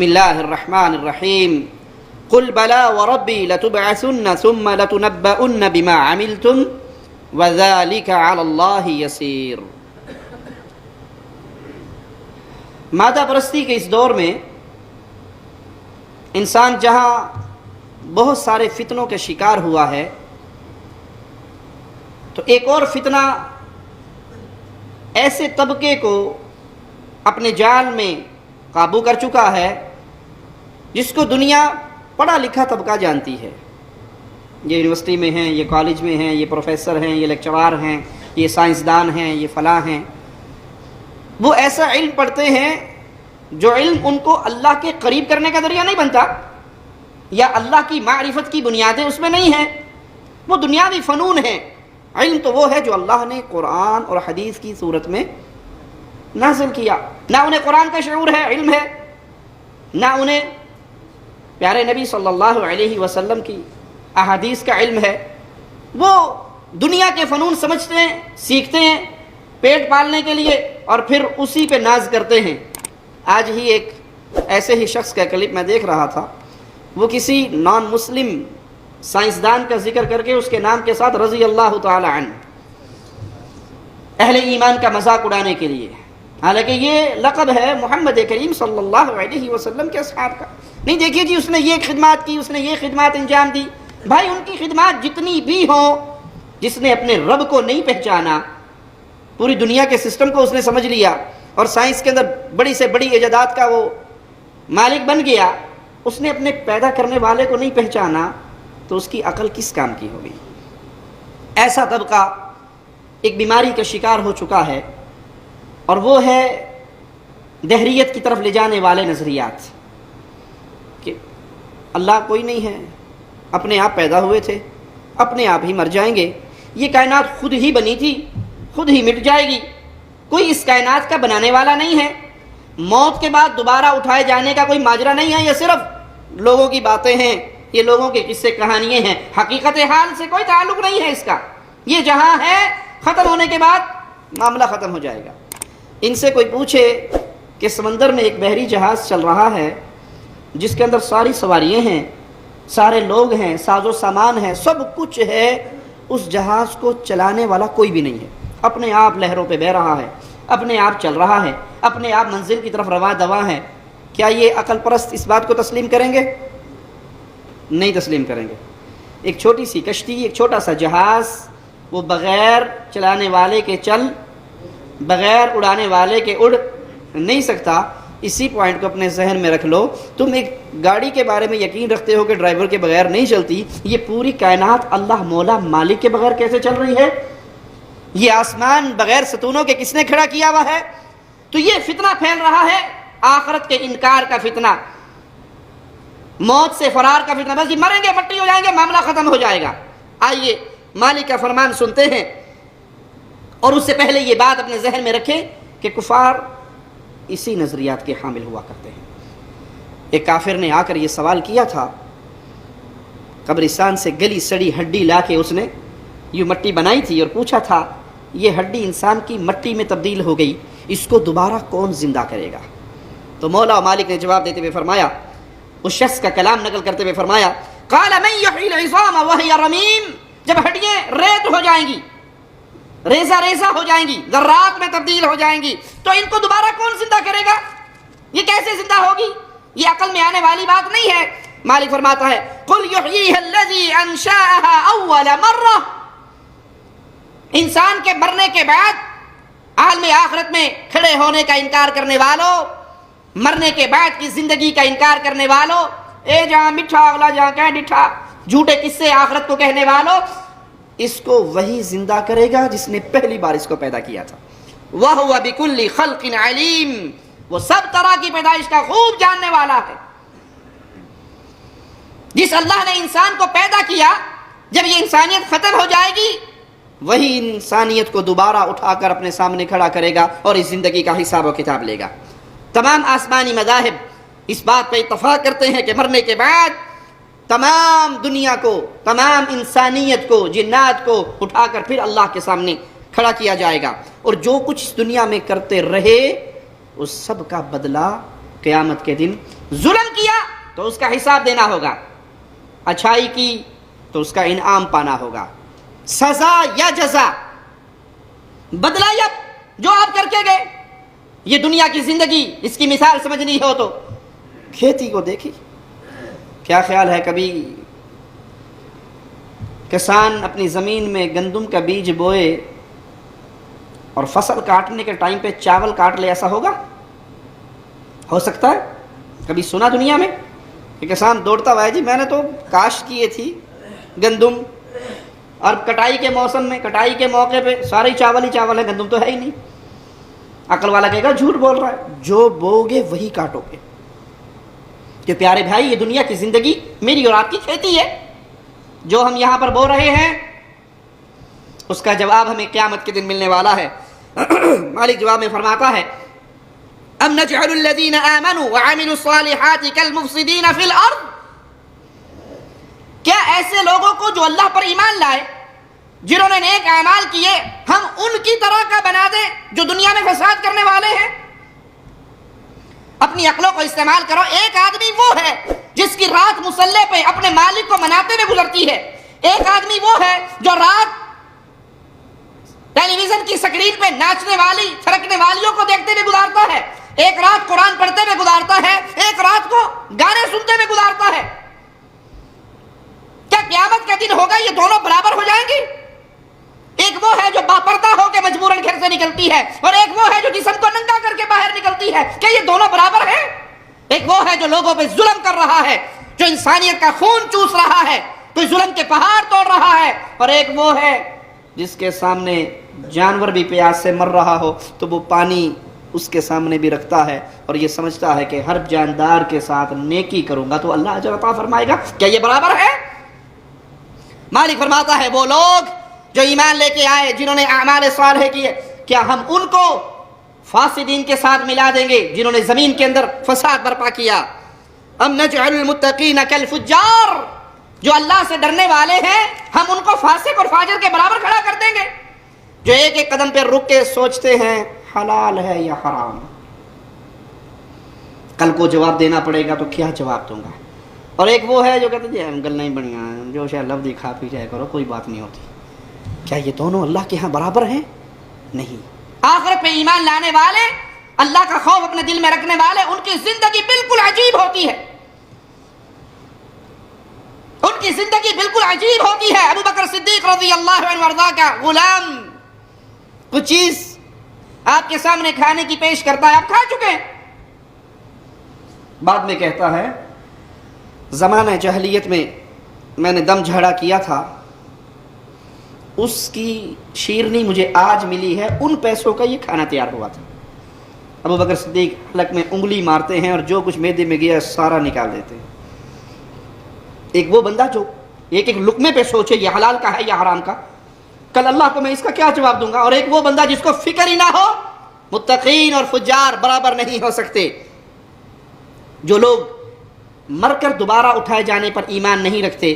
بسم اللہ الرحمن الرحیم قل بلا وربی لتبعثن ثم لتنبؤن بما عملتم وذلك علی اللہ یسیر۔ مادہ پرستی کے اس دور میں انسان جہاں بہت سارے فتنوں کے شکار ہوا ہے، تو ایک اور فتنہ ایسے طبقے کو اپنے جال میں قابو کر چکا ہے جس کو دنیا پڑھا لکھا طبقہ جانتی ہے۔ یہ یونیورسٹی میں ہیں، یہ کالج میں ہیں، یہ پروفیسر ہیں، یہ لیکچرار ہیں، یہ سائنسدان ہیں، یہ فلاں ہیں۔ وہ ایسا علم پڑھتے ہیں جو علم ان کو اللہ کے قریب کرنے کا ذریعہ نہیں بنتا، یا اللہ کی معرفت کی بنیادیں اس میں نہیں ہیں، وہ دنیاوی فنون ہیں۔ علم تو وہ ہے جو اللہ نے قرآن اور حدیث کی صورت میں نازل کیا۔ نہ انہیں قرآن کا شعور ہے، علم ہے، نہ انہیں پیارے نبی صلی اللہ علیہ وسلم کی احادیث کا علم ہے۔ وہ دنیا کے فنون سمجھتے ہیں، سیکھتے ہیں پیٹ پالنے کے لیے، اور پھر اسی پہ ناز کرتے ہیں۔ آج ہی ایک ایسے ہی شخص کا کلپ میں دیکھ رہا تھا، وہ کسی نان مسلم سائنسدان کا ذکر کر کے اس کے نام کے ساتھ رضی اللہ تعالی عنہ، اہل ایمان کا مذاق اڑانے کے لیے، حالانکہ یہ لقب ہے محمد کریم صلی اللہ علیہ وسلم کے اصحاب کا۔ نہیں دیکھیے جی اس نے یہ خدمات کی، اس نے یہ خدمات انجام دی۔ بھائی ان کی خدمات جتنی بھی ہوں، جس نے اپنے رب کو نہیں پہچانا، پوری دنیا کے سسٹم کو اس نے سمجھ لیا اور سائنس کے اندر بڑی سے بڑی ایجادات کا وہ مالک بن گیا، اس نے اپنے پیدا کرنے والے کو نہیں پہچانا، تو اس کی عقل کس کام کی ہوگی؟ ایسا طبقہ ایک بیماری کا شکار ہو چکا ہے، اور وہ ہے دہریت کی طرف لے جانے والے نظریات کہ اللہ کوئی نہیں ہے، اپنے آپ پیدا ہوئے تھے، اپنے آپ ہی مر جائیں گے، یہ کائنات خود ہی بنی تھی، خود ہی مٹ جائے گی، کوئی اس کائنات کا بنانے والا نہیں ہے، موت کے بعد دوبارہ اٹھائے جانے کا کوئی ماجرا نہیں ہے، یہ صرف لوگوں کی باتیں ہیں، یہ لوگوں کے قصے کہانیاں ہیں، حقیقت حال سے کوئی تعلق نہیں ہے اس کا۔ یہ جہاں ہے ختم ہونے کے بعد معاملہ ختم ہو جائے گا۔ ان سے کوئی پوچھے کہ سمندر میں ایک بحری جہاز چل رہا ہے جس کے اندر ساری سواریاں ہیں، سارے لوگ ہیں، ساز و سامان ہے، سب کچھ ہے، اس جہاز کو چلانے والا کوئی بھی نہیں ہے، اپنے آپ لہروں پہ بہہ رہا ہے، اپنے آپ چل رہا ہے، اپنے آپ منزل کی طرف رواں دواں ہے، کیا یہ عقل پرست اس بات کو تسلیم کریں گے؟ نہیں تسلیم کریں گے۔ ایک چھوٹی سی کشتی، ایک چھوٹا سا جہاز، وہ بغیر چلانے والے کے چل، بغیر اڑانے والے کے اڑ نہیں سکتا۔ اسی پوائنٹ کو اپنے ذہن میں رکھ لو۔ تم ایک گاڑی کے بارے میں یقین رکھتے ہو کہ ڈرائیور کے بغیر نہیں چلتی، یہ پوری کائنات اللہ مولا مالک کے بغیر کیسے چل رہی ہے؟ یہ آسمان بغیر ستونوں کے کس نے کھڑا کیا ہوا ہے؟ تو یہ فتنہ پھیل رہا ہے، آخرت کے انکار کا فتنہ، موت سے فرار کا فتنہ، بس جی مریں گے، مٹی ہو جائیں گے، معاملہ ختم ہو جائے گا۔ آئیے مالک کا فرمان سنتے ہیں، اور اس سے پہلے یہ بات اپنے ذہن میں رکھیں کہ کفار اسی نظریات کے حامل ہوا کرتے ہیں۔ ایک کافر نے آ کر یہ سوال کیا تھا، قبرستان سے گلی سڑی ہڈی لا کے اس نے یہ مٹی بنائی تھی، اور پوچھا تھا یہ ہڈی انسان کی مٹی میں تبدیل ہو گئی، اس کو دوبارہ کون زندہ کرے گا؟ تو مولا و مالک نے جواب دیتے ہوئے فرمایا، اس شخص کا کلام نقل کرتے ہوئے فرمایا، قال من یحیی العظام وہی رمیم، جب ہڈیاں ریت ہو جائیں گی، ریزہ ریزہ ہو جائیں گی، ذرات میں تبدیل ہو جائیں گی، تو ان کو دوبارہ کون زندہ کرے گا؟ یہ کیسے زندہ ہوگی؟ یہ عقل میں آنے والی بات نہیں ہے۔ مالک فرماتا ہے، قل یحییھا الذی انشأھا اول مرہ، انسان کے مرنے کے بعد عالم آخرت میں کھڑے ہونے کا انکار کرنے والوں، مرنے کے بعد کی زندگی کا انکار کرنے والوں، اے جہاں مٹھا اگلا جہاں کہ ڈٹھا، جھوٹے قصے آخرت کو کہنے والوں، اس کو وہی زندہ کرے گا جس نے پہلی بار اس کو پیدا کیا تھا۔ وَهُوَ بِكُلِّ خَلْقٍ عَلِيمٍ، وہ سب طرح کی پیدائش کا خوب جاننے والا ہے۔ جس اللہ نے انسان کو پیدا کیا، جب یہ انسانیت ختم ہو جائے گی، وہی انسانیت کو دوبارہ اٹھا کر اپنے سامنے کھڑا کرے گا اور اس زندگی کا حساب و کتاب لے گا۔ تمام آسمانی مذاہب اس بات پہ اتفاق کرتے ہیں کہ مرنے کے بعد تمام دنیا کو، تمام انسانیت کو، جنات کو اٹھا کر پھر اللہ کے سامنے کھڑا کیا جائے گا، اور جو کچھ اس دنیا میں کرتے رہے اس سب کا بدلہ قیامت کے دن ظلم کیا تو اس کا حساب دینا ہوگا، اچھائی کی تو اس کا انعام پانا ہوگا، سزا یا جزا، بدلہ یا جو آپ کر کے گئے۔ یہ دنیا کی زندگی، اس کی مثال سمجھنی ہو تو کھیتی کو دیکھی، کیا خیال ہے کبھی کسان اپنی زمین میں گندم کا بیج بوئے اور فصل کاٹنے کے ٹائم پہ چاول کاٹ لے؟ ایسا ہوگا؟ ہو سکتا ہے؟ کبھی سنا دنیا میں کہ کسان دوڑتا ہوا ہے جی میں نے تو کاشت کیے تھی گندم، اور کٹائی کے موسم میں، کٹائی کے موقع پہ سارے چاول ہی چاول ہے، گندم تو ہے ہی نہیں۔ عقل والا کہے گا جھوٹ بول رہا ہے، جو بو گے وہی کاٹو گے۔ کہ پیارے بھائی، یہ دنیا کی زندگی میری اور آپ کی کھیتی ہے، جو ہم یہاں پر بو رہے ہیں اس کا جواب ہمیں قیامت کے دن ملنے والا ہے۔ مالک جواب میں فرماتا ہے ام نجعل الذین آمنوا وعملوا الصالحات کالمفسدین فی الارض، کیا ایسے لوگوں کو جو اللہ پر ایمان لائے، جنہوں نے نیک اعمال کیے، ہم ان کی طرح کا بنا دیں جو دنیا میں فساد کرنے والے ہیں؟ اپنی عقلوں کو استعمال کرو۔ ایک آدمی وہ ہے جس کی رات مصلے پہ اپنے مالک کو مناتے ہوئے گزرتی ہے، ایک آدمی وہ ہے جو رات ٹیلی ویژن کی سکرین پہ ناچنے والی تھرکنے والیوں کو دیکھتے ہوئے گزارتا ہے، ایک رات قرآن پڑھتے ہوئے گزارتا ہے، ایک رات کو گانے سنتے ہوئے گزارتا ہے۔ کیا قیامت کا دن ہوگا یہ دونوں برابر ہو جائیں گی؟ ایک وہ ہے جو باپردہ ہو کے مجبوراً گھر سے نکلتی ہے، اور ایک وہ ہے جو جسم کو ننگا کر کے باہر نکلتی ہے۔ کیا یہ دونوں برابر ہیں؟ ایک وہ ہے جو لوگوں پہ ظلم کر رہا ہے، جو انسانیت کا خون چوس رہا ہے، کوئی ظلم کے پہاڑ توڑ رہا ہے، اور ایک وہ ہے جس کے سامنے جانور بھی پیاس سے مر رہا ہو تو وہ پانی اس کے سامنے بھی رکھتا ہے، اور یہ سمجھتا ہے کہ ہر جاندار کے ساتھ نیکی کروں گا تو اللہ اجر عطا فرمائے گا۔ کیا یہ برابر ہے؟ مالک فرماتا ہے وہ لوگ جو ایمان لے کے آئے، جنہوں نے اعمال صالح کیے، کیا ہم ان کو فاسدین کے ساتھ ملا دیں گے جنہوں نے زمین کے اندر فساد برپا کیا؟ ام نجعل المتقین کالفجار، جو اللہ سے ڈرنے والے ہیں ہم ان کو فاسق اور فاجر کے برابر کھڑا کر دیں گے، جو ایک ایک قدم پہ رک کے سوچتے ہیں حلال ہے یا حرام۔ کل کو جواب دینا پڑے گا تو کیا جواب دوں گا؟ اور ایک وہ ہے جو کہتے ہیں گل نہیں بڑھیا، جو شاید لفظ کھا پی جائے کرو، کوئی بات نہیں ہوتی۔ کیا یہ دونوں اللہ کے ہاں برابر ہیں؟ نہیں۔ آخرت پہ ایمان لانے والے، اللہ کا خوف اپنے دل میں رکھنے والے، ان کی زندگی بالکل عجیب ہوتی ہے، ان کی زندگی بالکل عجیب ہوتی ہے۔ ابو بکر صدیق رضی اللہ عنہ وارضاہ کا غلام کچھ چیز آپ کے سامنے کھانے کی پیش کرتا ہے، آپ کھا چکے ہیں، بعد میں کہتا ہے زمانہ جاہلیت میں نے دم جھاڑا کیا تھا، اس کی شیرنی مجھے آج ملی ہے، ان پیسوں کا یہ کھانا تیار ہوا تھا۔ ابو بکر صدیق حلق میں انگلی مارتے ہیں اور جو کچھ میدے میں گیا سارا نکال دیتے ہیں۔ ایک وہ بندہ جو ایک ایک لقمے پہ سوچے یہ حلال کا ہے یا حرام کا، کل اللہ کو میں اس کا کیا جواب دوں گا، اور ایک وہ بندہ جس کو فکر ہی نہ ہو۔ متقین اور فجار برابر نہیں ہو سکتے۔ جو لوگ مر کر دوبارہ اٹھائے جانے پر ایمان نہیں رکھتے،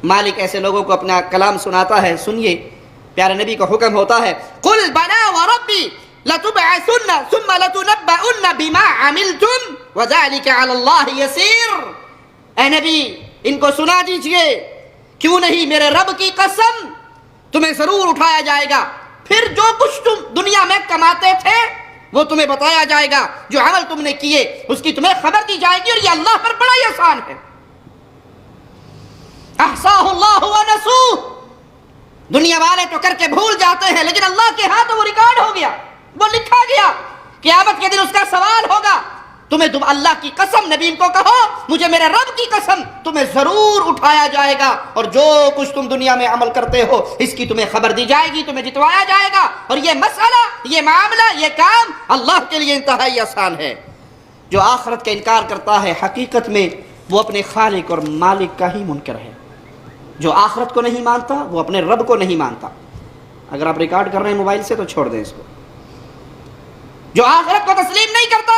مالک ایسے لوگوں کو اپنا کلام سناتا ہے، سنیے، پیارے نبی کا حکم ہوتا ہے قل بلا وربی لتبعثن ثم لتنبؤن بما عملتم وذلك على الله يسير۔ اے نبی ان کو سنا دیجئے، کیوں نہیں، میرے رب کی قسم تمہیں ضرور اٹھایا جائے گا، پھر جو کچھ تم دنیا میں کماتے تھے وہ تمہیں بتایا جائے گا، جو عمل تم نے کیے اس کی تمہیں خبر دی جائے گی، اور یہ اللہ پر بڑا ہی آسان ہے۔ احصاہ اللہ ونسوہ، دنیا والے تو کر کے بھول جاتے ہیں، لیکن اللہ کے ہاں تو وہ ریکارڈ ہو گیا، وہ لکھا گیا، قیامت کے دن اس کا سوال ہوگا۔ تمہیں تم اللہ کی قسم، نبی ان کو کہو مجھے میرے رب کی قسم تمہیں ضرور اٹھایا جائے گا، اور جو کچھ تم دنیا میں عمل کرتے ہو اس کی تمہیں خبر دی جائے گی، تمہیں جتوایا جائے گا، اور یہ مسئلہ، یہ معاملہ، یہ کام اللہ کے لیے انتہائی آسان ہے۔ جو آخرت کا انکار کرتا ہے حقیقت میں وہ اپنے خالق اور مالک کا ہی منکر ہے۔ جو آخرت کو نہیں مانتا وہ اپنے رب کو نہیں مانتا۔ اگر آپ ریکارڈ کر رہے ہیں موبائل سے تو چھوڑ دیں اس کو۔ جو آخرت کو تسلیم نہیں کرتا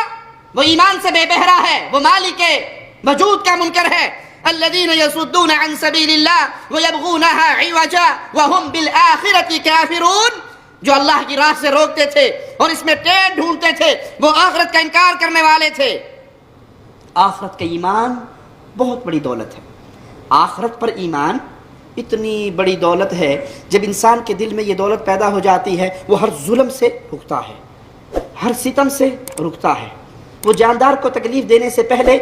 وہ ایمان سے بے بہرا ہے، وہ مالک وجود کا منکر ہے۔ الذین یصدون عن سبیل اللہ ویبغونها عوجا وهم بالآخرة کافرون، جو اللہ کی راہ سے روکتے تھے اور اس میں ٹیڑھ ڈھونڈتے تھے، وہ آخرت کا انکار کرنے والے تھے۔ آخرت کا ایمان بہت بڑی دولت ہے. آخرت پر ایمان اتنی بڑی دولت ہے، جب انسان کے دل میں یہ دولت پیدا ہو جاتی ہے وہ ہر ظلم سے رکتا ہے، ہر ستم سے رکتا ہے. وہ جاندار کو تکلیف دینے سے پہلے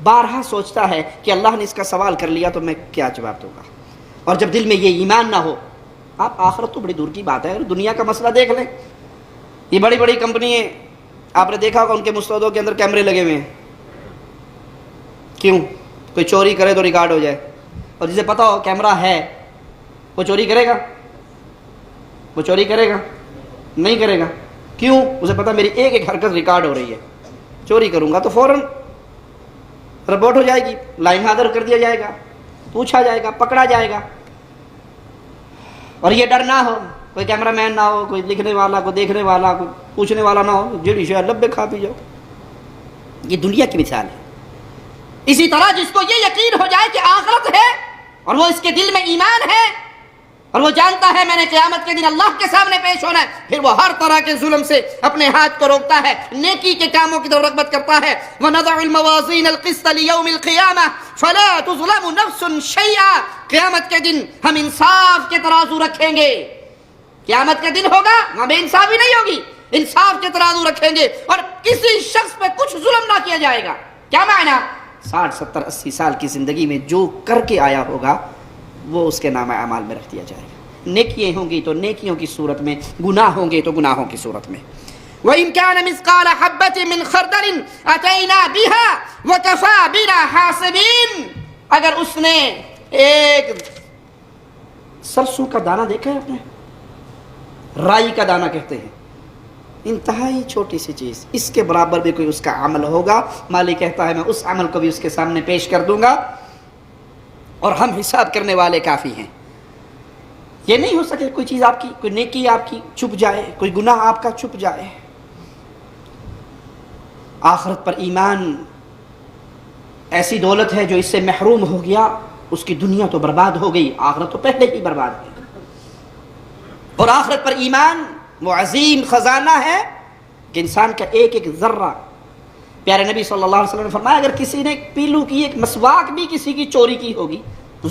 بارہا سوچتا ہے کہ اللہ نے اس کا سوال کر لیا تو میں کیا جواب دوں گا. اور جب دل میں یہ ایمان نہ ہو، آپ آخرت تو بڑی دور کی بات ہے، دنیا کا مسئلہ دیکھ لیں. یہ بڑی بڑی کمپنی ہیں، آپ نے دیکھا ہوگا ان کے مستودوں کے اندر کیمرے لگے ہوئے ہیں. کیوں؟ کوئی چوری کرے تو ریکارڈ ہو جائے. اور جسے پتا ہو کیمرہ ہے وہ چوری کرے گا؟ وہ چوری کرے گا؟ نہیں کرے گا. کیوں؟ اسے پتا میری ایک ایک حرکت ریکارڈ ہو رہی ہے. چوری کروں گا تو فوراً رپورٹ ہو جائے گی، لائن حاضر کر دیا جائے گا، پوچھا جائے گا، پکڑا جائے گا. اور یہ ڈر نہ ہو، کوئی کیمرہ مین نہ ہو، کوئی لکھنے والا، کوئی دیکھنے والا، کوئی پوچھنے والا نہ ہو، جڑی شے لبے کھا پی جاؤ. یہ دنیا کی مثال ہے. اسی طرح جس کو یہ یقین ہو جائے کہ آخرت ہے اور وہ اس کے دل میں ایمان ہے اور وہ جانتا ہے میں نے قیامت کے دن اللہ کے سامنے پیش ہونا ہے، پھر وہ ہر طرح کے ظلم سے اپنے ہاتھ کو روکتا ہے، نیکی کے کاموں کی طرف رغبت کرتا ہے. وَنَضَعُ الْمَوَازِينَ الْقِسْطَ لِيَوْمِ الْقِيَامَةِ فَلَا تُظْلَمُ نَفْسٌ شَيْئًا. قیامت کے دن ہم انصاف کے ترازو رکھیں گے. قیامت کے دن ہوگا وہاں بے انصافی نہیں ہوگی، انصاف کے ترازو رکھیں گے اور کسی شخص پہ کچھ ظلم نہ کیا جائے گا. کیا معنی؟ 60 70 80 سال کی زندگی میں جو کر کے آیا ہوگا وہ اس کے نامہ اعمال میں رکھ دیا جائے گا. نیکیاں ہوں گی تو نیکیوں کی صورت میں، گناہ ہوں گے تو گناہوں کی صورت میں. وَإِن كَانَ مِثْقَالَ حَبَّةٍ مِّنْ خَرْدَلٍ أَتَيْنَا بِهَا وَكَفَىٰ بِنَا حَاسِبِينَ. اگر اس نے ایک سرسوں کا دانہ دیکھا ہے، آپ نے رائی کا دانہ کہتے ہیں، انتہائی چھوٹی سی چیز، اس کے برابر بھی کوئی اس کا عمل ہوگا، مالک کہتا ہے میں اس عمل کو بھی اس کے سامنے پیش کر دوں گا اور ہم حساب کرنے والے کافی ہیں. یہ نہیں ہو سکے کوئی چیز آپ کی، کوئی نیکی آپ کی چھپ جائے، کوئی گناہ آپ کا چھپ جائے. آخرت پر ایمان ایسی دولت ہے جو اس سے محروم ہو گیا اس کی دنیا تو برباد ہو گئی، آخرت تو پہلے ہی برباد ہے. اور آخرت پر ایمان وہ عظیم خزانہ ہے کہ انسان کا ایک ایک ذرہ، پیارے نبی صلی اللہ علیہ وسلم نے فرمایا اگر کسی نے پیلو کی ایک مسواک بھی کسی کی چوری کی ہوگی،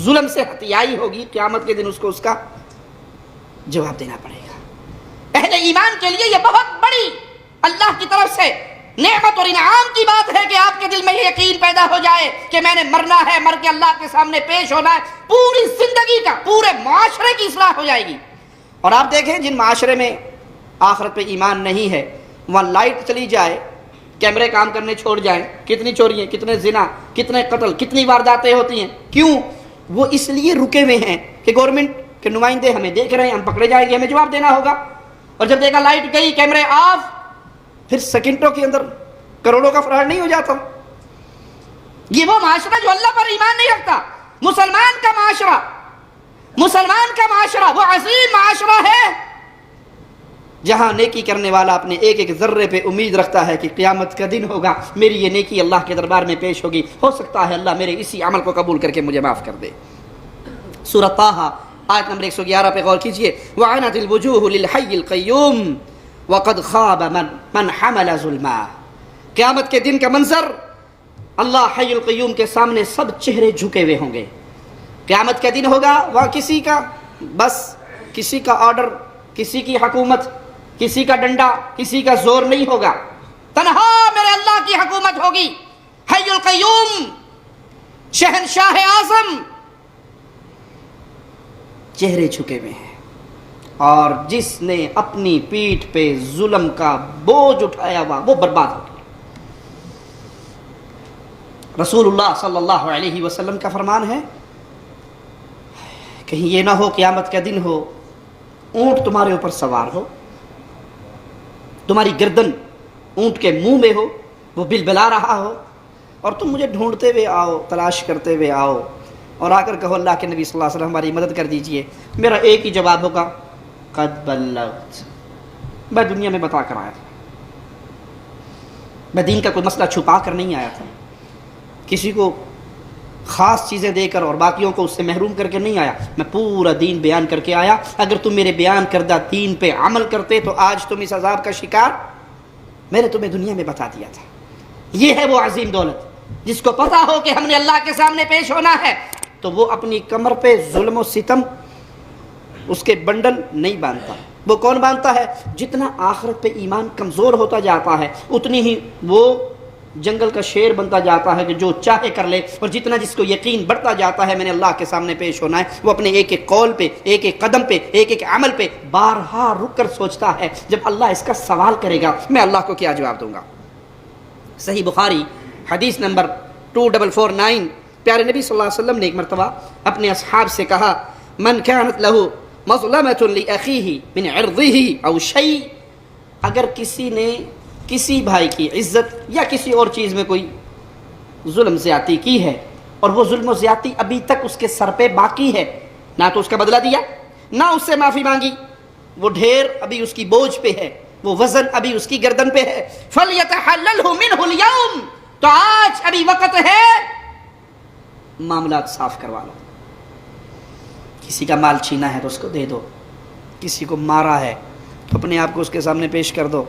ظلم سے ہتھیائی ہوگی، قیامت کے دن اس کو اس کا جواب دینا پڑے گا. اہل ایمان کے لیے یہ بہت بڑی اللہ کی طرف سے نعمت اور انعام کی بات ہے کہ آپ کے دل میں یہ یقین پیدا ہو جائے کہ میں نے مرنا ہے، مر کے اللہ کے سامنے پیش ہونا ہے، پوری زندگی کا، پورے معاشرے کی اصلاح ہو جائے گی. اور آپ دیکھیں جن معاشرے میں آخرت پہ ایمان نہیں ہے، وہاں لائٹ چلی جائے، کیمرے کام کرنے چھوڑ جائیں، کتنی چوریاں، کتنے زنا، کتنے قتل، کتنی وارداتیں ہوتی ہیں. کیوں؟ وہ اس لیے رکے ہوئے ہیں کہ گورنمنٹ کے نمائندے ہمیں دیکھ رہے ہیں، ہم پکڑے جائیں گے، ہمیں جواب دینا ہوگا. اور جب دیکھا لائٹ گئی، کیمرے آف، پھر سیکنڈوں کے اندر کروڑوں کا فراڈ نہیں ہو جاتا. یہ وہ معاشرہ جو اللہ پر ایمان نہیں رکھتا. مسلمان کا معاشرہ، مسلمان کا معاشرہ وہ عظیم معاشرہ ہے جہاں نیکی کرنے والا اپنے ایک ایک ذرے پہ امید رکھتا ہے کہ قیامت کا دن ہوگا، میری یہ نیکی اللہ کے دربار میں پیش ہوگی، ہو سکتا ہے اللہ میرے اسی عمل کو قبول کر کے مجھے معاف کر دے. سورۃ طٰہٰ آیت نمبر 111 پہ غور کیجئے. وَعَنَتِ الْوُجُوهُ لِلْحَيِّ الْقَيُّومِ وَقَدْ خَابَ مَنْ حَمَلَ ظُلْمًا. قیامت کے دن کا منظر، اللہ حی القیوم کے سامنے سب چہرے جھکے ہوئے ہوں گے. قیامت کا دن ہوگا، وہاں کسی کا بس، کسی کا آرڈر، کسی کی حکومت، کسی کا ڈنڈا، کسی کا زور نہیں ہوگا. تنہا میرے اللہ کی حکومت ہوگی. حی القیوم، شہنشاہ اعظم، چہرے جھکے ہوئے ہیں. اور جس نے اپنی پیٹھ پہ ظلم کا بوجھ اٹھایا ہوا وہ برباد ہو گیا. رسول اللہ صلی اللہ علیہ وسلم کا فرمان ہے، کہیں یہ نہ ہو قیامت کا دن ہو، اونٹ تمہارے اوپر سوار ہو، تمہاری گردن اونٹ کے منہ میں ہو، وہ بلبلا رہا ہو، اور تم مجھے ڈھونڈتے ہوئے آؤ، تلاش کرتے ہوئے آؤ، اور آ کر کہو اللہ کے نبی صلی اللہ علیہ وسلم ہماری مدد کر دیجئے. میرا ایک ہی جواب ہوگا، قد بلغت. میں دنیا میں بتا کر آیا تھا، میں دین کا کوئی مسئلہ چھپا کر نہیں آیا تھا، کسی کو خاص چیزیں دے کر اور باقیوں کو اس سے محروم کر کے نہیں آیا، میں پورا دین بیان کر کے آیا. اگر تم میرے بیان کردہ دین پہ عمل کرتے تو آج تم اس عذاب کا شکار، میں نے تمہیں دنیا میں بتا دیا تھا. یہ ہے وہ عظیم دولت. جس کو پتا ہو کہ ہم نے اللہ کے سامنے پیش ہونا ہے، تو وہ اپنی کمر پہ ظلم و ستم اس کے بنڈل نہیں باندھتا۔ وہ کون باندھتا ہے؟ جتنا آخرت پہ ایمان کمزور ہوتا جاتا ہے اتنی ہی وہ جنگل کا شیر بنتا جاتا ہے کہ جو چاہے کر لے، اور جتنا جس کو یقین بڑھتا جاتا ہے میں نے اللہ کے سامنے پیش ہونا ہے، وہ اپنے ایک ایک قول پہ، ایک ایک قدم پہ، ایک ایک عمل پہ بارہا رک کر سوچتا ہے جب اللہ اس کا سوال کرے گا میں اللہ کو کیا جواب دوں گا۔ صحیح بخاری حدیث نمبر 2449، پیارے نبی صلی اللہ علیہ وسلم نے ایک مرتبہ اپنے اصحاب سے کہا، من كانت له مظلمۃ لاخیہ من عرضہ او شیء، اگر کسی نے کسی بھائی کی عزت یا کسی اور چیز میں کوئی ظلم زیادتی کی ہے اور وہ ظلم و زیادتی ابھی تک اس کے سر پہ باقی ہے، نہ تو اس کا بدلہ دیا، نہ اس سے معافی مانگی، وہ ڈھیر ابھی اس کی بوجھ پہ ہے، وہ وزن ابھی اس کی گردن پہ ہے، فَلْيَتَحَلَّلْهُ مِنْهُ الْيَوْمِ، تو آج ابھی وقت ہے معاملات صاف کروا لو۔ کسی کا مال چھینا ہے تو اس کو دے دو، کسی کو مارا ہے تو اپنے آپ کو اس کے سامنے پیش کر دو،